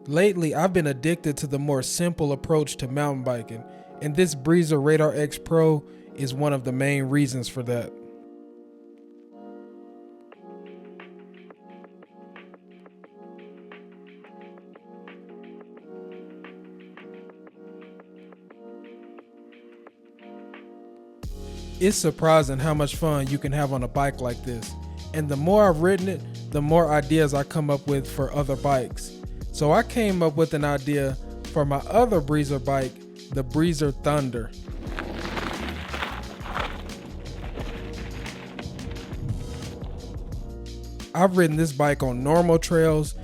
Lately, I've been addicted to the more simple approach to mountain biking, and this Breezer Radar X Pro is one of the main reasons for that. It's surprising how much fun you can have on a bike like this, and the more I've ridden it, the more ideas I come up with for other bikes. So I came up with an idea for my other Breezer bike, the Breezer Thunder. I've ridden this bike on normal trails,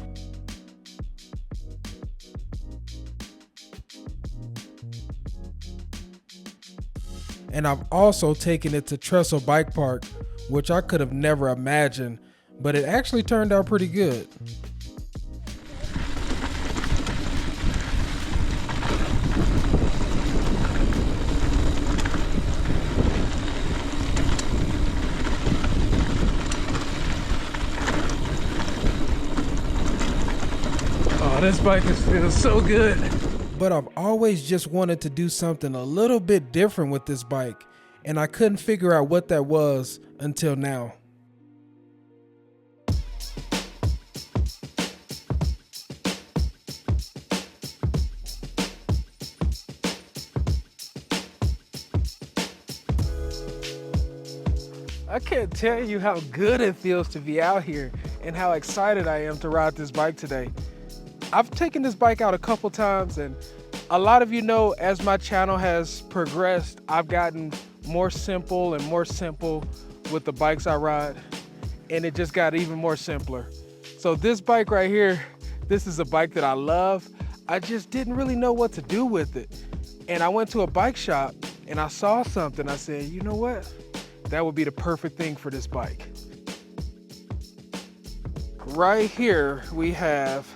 and I've also taken it to Trestle Bike Park, which I could have never imagined, but it actually turned out pretty good. Oh, this bike feels so good. But I've always just wanted to do something a little bit different with this bike, and I couldn't figure out what that was until now. I can't tell you how good it feels to be out here and how excited I am to ride this bike today. I've taken this bike out a couple times, and a lot of you know, as my channel has progressed, I've gotten more simple and more simple with the bikes I ride, and it just got even more simpler. So this bike right here, this is a bike that I love. I just didn't really know what to do with it. And I went to a bike shop and I saw something. I said, you know what? That would be the perfect thing for this bike. Right here, we have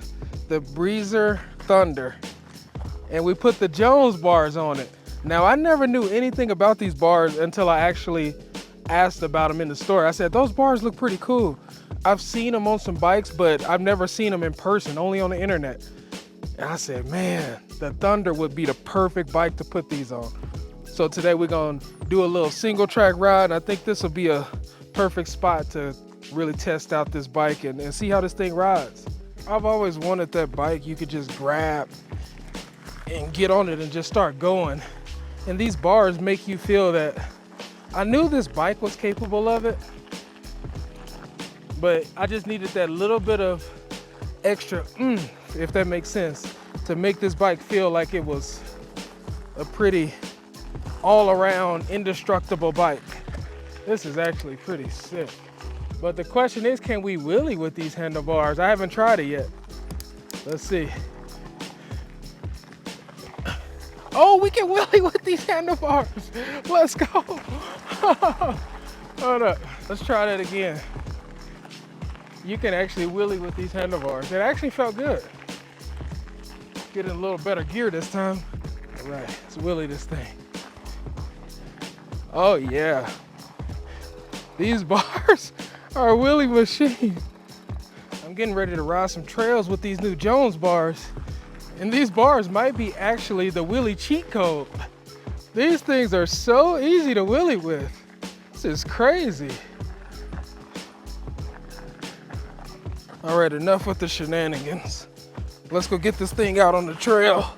the Breezer Thunder, and we put the Jones bars on it. Now, I never knew anything about these bars until I actually asked about them in the store. I said, those bars look pretty cool. I've seen them on some bikes, but I've never seen them in person, only on the internet. And I said, man, the Thunder would be the perfect bike to put these on. So today we're gonna do a little single track ride, and I think this will be a perfect spot to really test out this bike and see how this thing rides. I've always wanted that bike you could just grab and get on it and just start going. And these bars make you feel that I knew this bike was capable of it, but I just needed that little bit of extra if that makes sense, to make this bike feel like it was a pretty all-around indestructible bike. This is actually pretty sick. But the question is, can we wheelie with these handlebars? I haven't tried it yet. Let's see. Oh, we can wheelie with these handlebars. Let's go. Hold up, let's try that again. You can actually wheelie with these handlebars. It actually felt good. Getting a little better gear this time. All right, let's wheelie this thing. Oh yeah. These bars are a wheelie machine. I'm getting ready to ride some trails with these new Jones bars. And these bars might be actually the wheelie cheat code. These things are so easy to wheelie with. This is crazy. All right, enough with the shenanigans. Let's go get this thing out on the trail.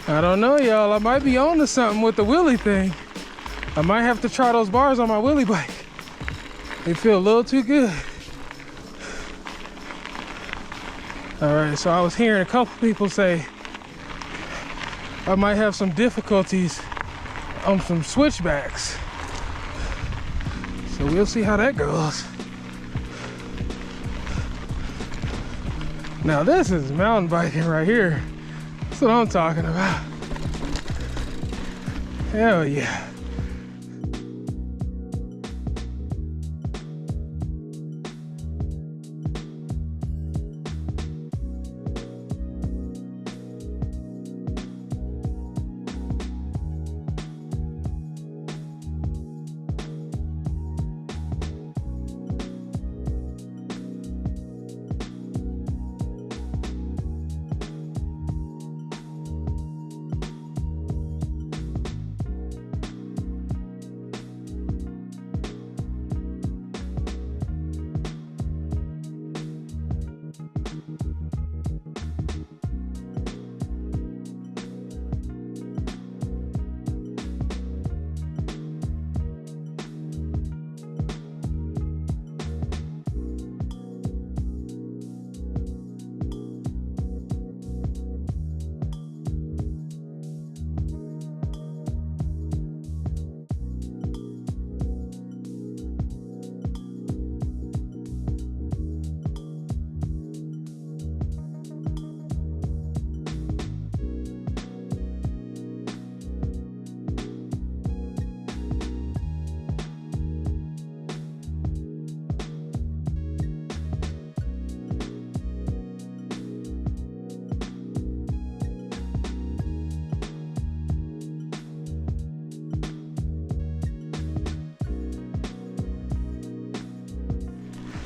I don't know, y'all. I might be on to something with the wheelie thing. I might have to try those bars on my wheelie bike. They feel a little too good. All right, so I was hearing a couple people say I might have some difficulties on some switchbacks. So we'll see how that goes. Now this is mountain biking right here. That's what I'm talking about. Hell yeah.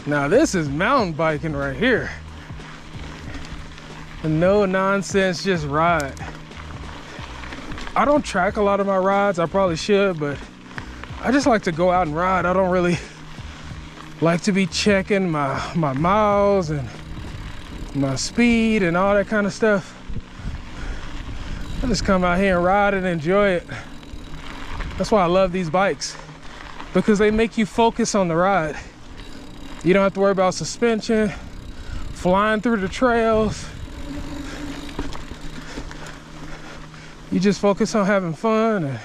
Now this is mountain biking right here. A no nonsense, just ride. I don't track a lot of my rides, I probably should, but I just like to go out and ride. I don't really like to be checking my miles and my speed and all that kind of stuff. I just come out here and ride and enjoy it. That's why I love these bikes, because they make you focus on the ride. You don't have to worry about suspension, flying through the trails. You just focus on having fun and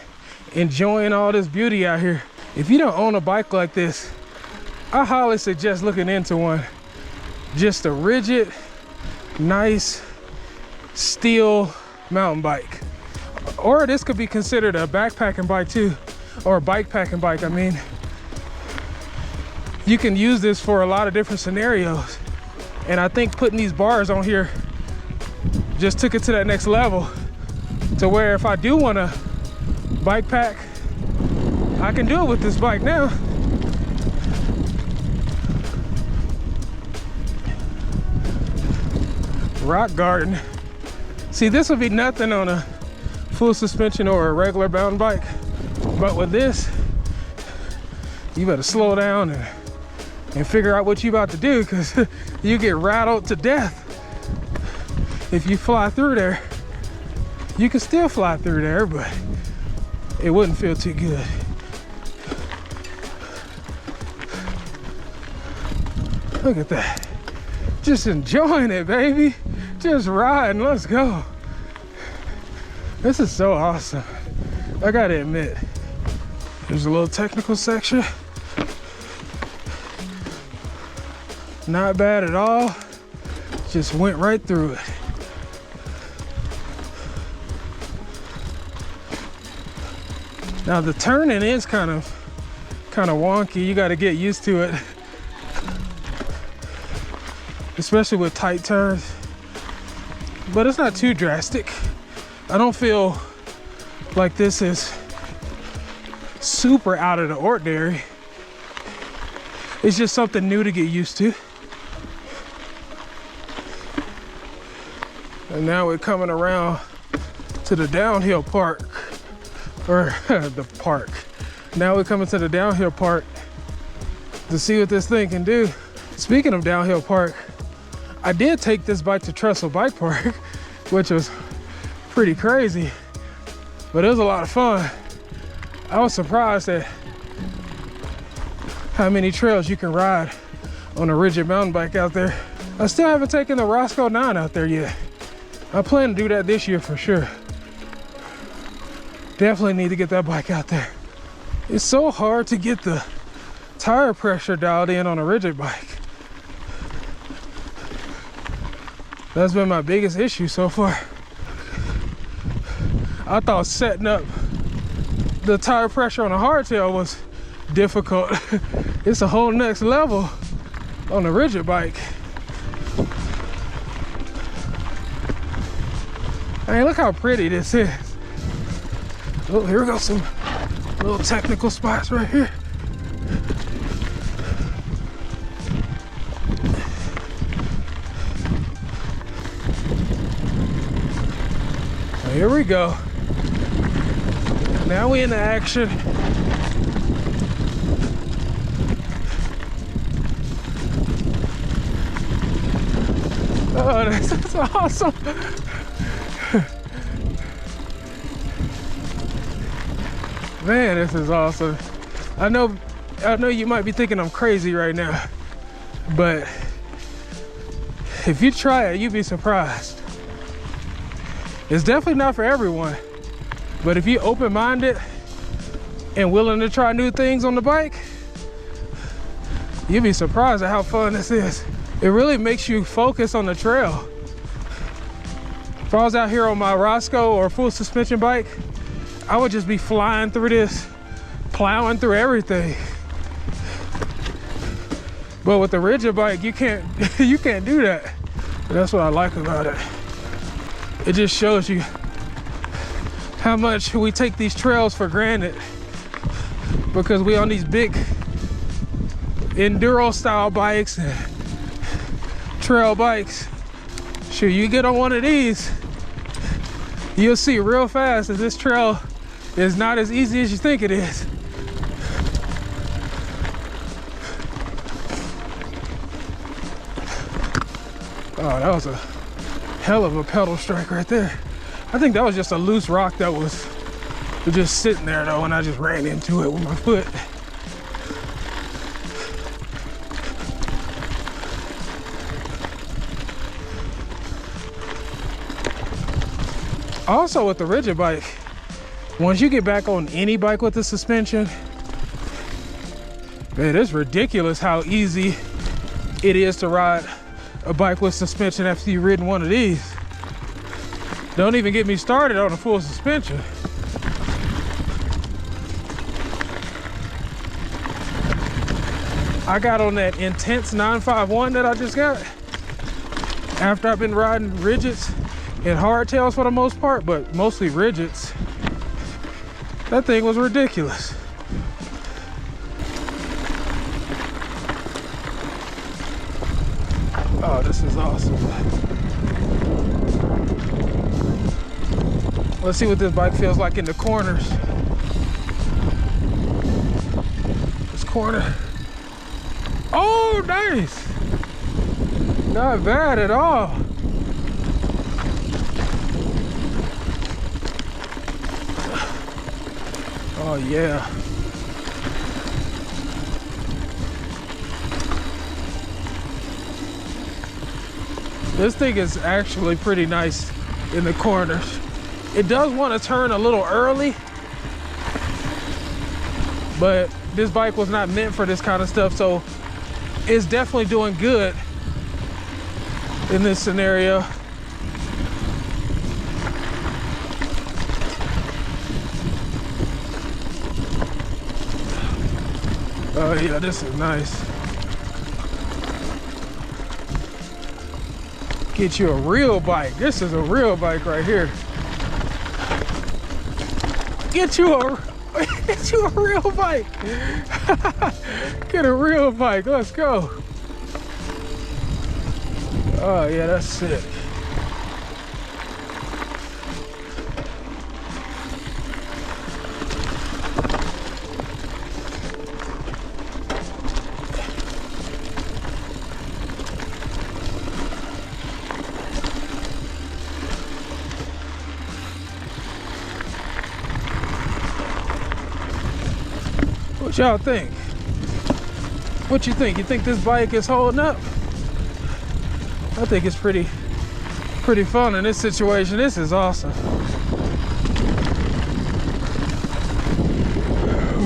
enjoying all this beauty out here. If you don't own a bike like this, I highly suggest looking into one. Just a rigid, nice, steel mountain bike. Or this could be considered a backpacking bike too, or a bike packing bike, I mean. You can use this for a lot of different scenarios. And I think putting these bars on here just took it to that next level, to where if I do want to bike pack, I can do it with this bike now. Rock garden. See, this would be nothing on a full suspension or a regular mountain bike, but with this, you better slow down and figure out what you about to do, because you get rattled to death. If you fly through there, you can still fly through there, but it wouldn't feel too good. Look at that. Just enjoying it, baby. Just riding, let's go. This is so awesome. I gotta admit, there's a little technical section. Not bad at all. Just went right through it. Now the turning is kind of wonky. You got to get used to it, especially with tight turns. But it's not too drastic. I don't feel like this is super out of the ordinary. It's just something new to get used to. And now we're coming around to the downhill part, or the park. Now we're coming to the downhill part to see what this thing can do. Speaking of downhill park, I did take this bike to Trestle Bike Park, which was pretty crazy, but it was a lot of fun. I was surprised at how many trails you can ride on a rigid mountain bike out there. I still haven't taken the Roscoe 9 out there yet. I plan to do that this year for sure. Definitely need to get that bike out there. It's so hard to get the tire pressure dialed in on a rigid bike. That's been my biggest issue so far. I thought setting up the tire pressure on a hardtail was difficult. It's a whole next level on a rigid bike. Hey, look how pretty this is. Oh, here we go, some little technical spots right here. Here we go. Now we in the action. Oh, that's awesome. Man, this is awesome. I know you might be thinking I'm crazy right now, but if you try it, you'd be surprised. It's definitely not for everyone, but if you're open-minded and willing to try new things on the bike, you'd be surprised at how fun this is. It really makes you focus on the trail. If I was out here on my Roscoe or full suspension bike, I would just be flying through this, plowing through everything. But with the rigid bike, you can't do that. That's what I like about it. It just shows you how much we take these trails for granted because we on these big enduro style bikes and trail bikes. Sure, you get on one of these, you'll see real fast that this trail is not as easy as you think it is. Oh, that was a hell of a pedal strike right there. I think that was just a loose rock that was just sitting there though, and I just ran into it with my foot. Also with the rigid bike, once you get back on any bike with the suspension, man, it's ridiculous how easy it is to ride a bike with suspension after you've ridden one of these. Don't even get me started on a full suspension. I got on that Intense 951 that I just got after I've been riding rigids and hardtails for the most part, but mostly rigids. That thing was ridiculous. Oh, this is awesome. Let's see what this bike feels like in the corners. This corner. Oh, nice. Not bad at all. Oh, yeah. This thing is actually pretty nice in the corners. It does want to turn a little early, but this bike was not meant for this kind of stuff, so it's definitely doing good in this scenario. Oh yeah, this is nice. Get you a real bike. This is a real bike right here. Get you a real bike. Get a real bike. Let's go. Oh yeah, that's sick. What y'all think? What you think? You think this bike is holding up? I think it's pretty fun in this situation. This is awesome.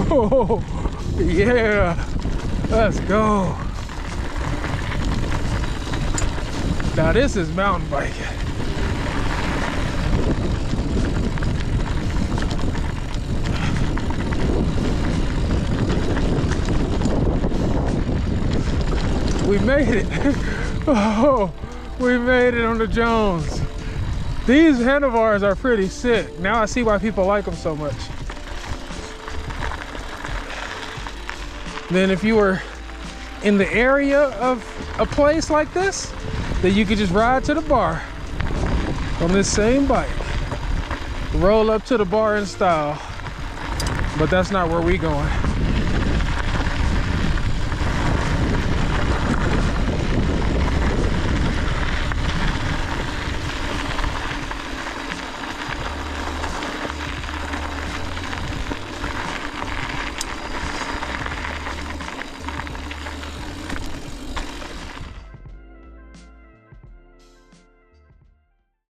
Oh, yeah. Let's go. Now this is mountain biking. We made it. Oh, we made it on the Jones. These handlebars are pretty sick. Now I see why people like them so much. Then if you were in the area of a place like this, then you could just ride to the bar on this same bike. Roll up to the bar in style. But that's not where we going.